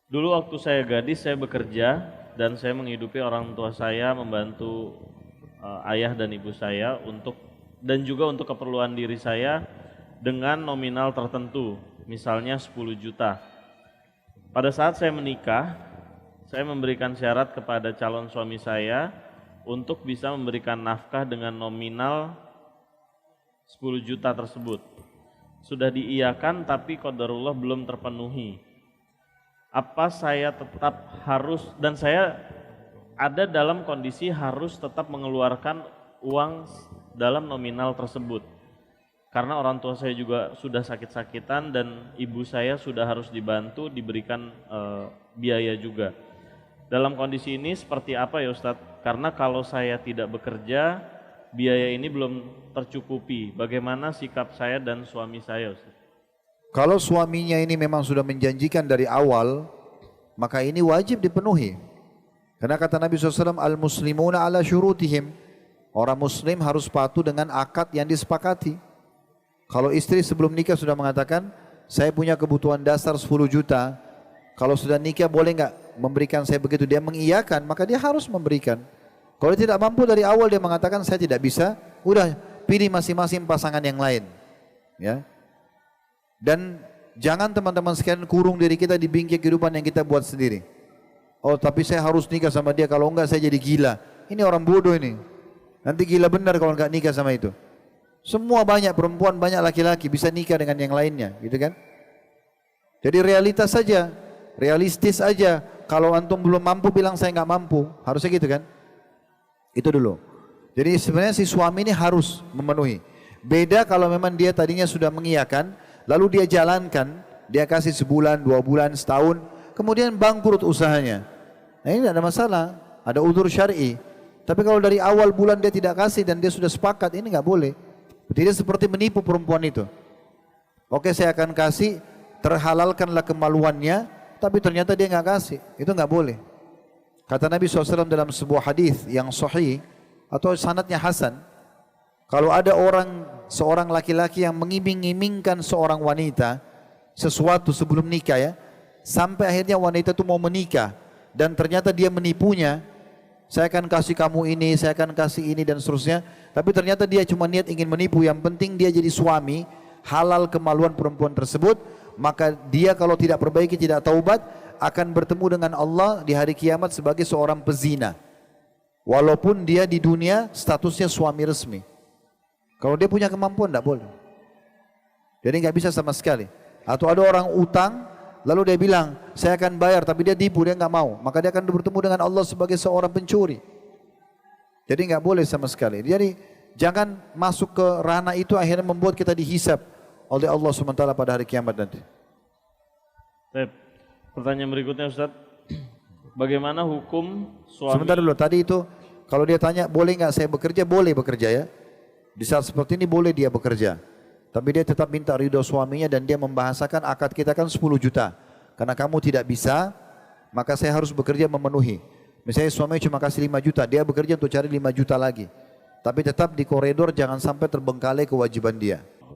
Dulu waktu saya gadis saya bekerja dan saya menghidupi orang tua saya, membantu ayah dan ibu saya dan juga untuk keperluan diri saya dengan nominal tertentu, misalnya 10 juta. Pada saat saya menikah, saya memberikan syarat kepada calon suami saya untuk bisa memberikan nafkah dengan nominal 10 juta tersebut. Sudah diiyakan tapi qadarullah belum terpenuhi. Apa saya tetap harus, dan saya ada dalam kondisi harus tetap mengeluarkan uang dalam nominal tersebut. Karena orang tua saya juga sudah sakit-sakitan dan ibu saya sudah harus dibantu, diberikan biaya juga. Dalam kondisi ini seperti apa ya Ustadz? Karena kalau saya tidak bekerja, biaya ini belum tercukupi. Bagaimana sikap saya dan suami saya Ustadz? Kalau suaminya ini memang sudah menjanjikan dari awal, maka ini wajib dipenuhi. Karena kata Nabi SAW, Al-muslimuna ala syurutihim. Orang muslim harus patuh dengan akad yang disepakati. Kalau istri sebelum nikah sudah mengatakan, saya punya kebutuhan dasar 10 juta, kalau sudah nikah boleh nggak memberikan saya begitu, dia mengiyakan, maka dia harus memberikan. Kalau dia tidak mampu dari awal dia mengatakan saya tidak bisa, udah pilih masing-masing pasangan yang lain. Ya. Dan jangan teman-teman sekalian kurung diri kita di bingkai kehidupan yang kita buat sendiri. Oh tapi saya harus nikah sama dia, kalau enggak saya jadi gila. Ini orang bodoh ini. Nanti gila benar kalau enggak nikah sama itu. Semua banyak perempuan, banyak laki-laki bisa nikah dengan yang lainnya, gitu kan? Jadi realitas saja, realistis aja. Kalau antum belum mampu bilang saya nggak mampu, harusnya gitu kan? Itu dulu. Jadi sebenarnya si suami ini harus memenuhi. Beda kalau memang dia tadinya sudah mengiyakan, lalu dia jalankan, dia kasih sebulan, 2 bulan, setahun, kemudian bangkrut usahanya. Nah ini tidak ada masalah, ada udzur syar'i. Tapi kalau dari awal bulan dia tidak kasih dan dia sudah sepakat, ini nggak boleh. Tidak seperti menipu perempuan itu. Oke saya akan kasih, terhalalkanlah kemaluannya, tapi ternyata dia nggak kasih, itu nggak boleh. Kata Nabi SAW dalam sebuah hadis yang sahih atau sanadnya hasan, kalau ada seorang laki-laki yang mengiming-imingkan seorang wanita sesuatu sebelum nikah ya, sampai akhirnya wanita itu mau menikah dan ternyata dia menipunya, saya akan kasih kamu ini, saya akan kasih ini dan seterusnya, tapi ternyata dia cuma niat ingin menipu, yang penting dia jadi suami, halal kemaluan perempuan tersebut, maka dia kalau tidak perbaiki, tidak taubat, akan bertemu dengan Allah di hari kiamat sebagai seorang pezina. Walaupun dia di dunia statusnya suami resmi. Kalau dia punya kemampuan tidak boleh. Jadi nggak bisa sama sekali. Atau ada orang utang, lalu dia bilang, saya akan bayar, tapi dia tipu, dia nggak mau. Maka dia akan bertemu dengan Allah sebagai seorang pencuri. Jadi nggak boleh sama sekali. Jadi jangan masuk ke ranah itu akhirnya membuat kita dihisab oleh Allah SWT pada hari kiamat nanti. Pertanyaan berikutnya Ustaz, bagaimana hukum suami? Sebentar dulu, tadi itu kalau dia tanya boleh nggak saya bekerja, boleh bekerja ya. Di saat seperti ini boleh dia bekerja. Tapi dia tetap minta ridho suaminya dan dia membahasakan akad kita kan 10 juta. Karena kamu tidak bisa, maka saya harus bekerja memenuhi. Misalnya suaminya cuma kasih 5 juta, dia bekerja untuk cari 5 juta lagi. Tapi tetap di koridor jangan sampai terbengkalai kewajiban dia.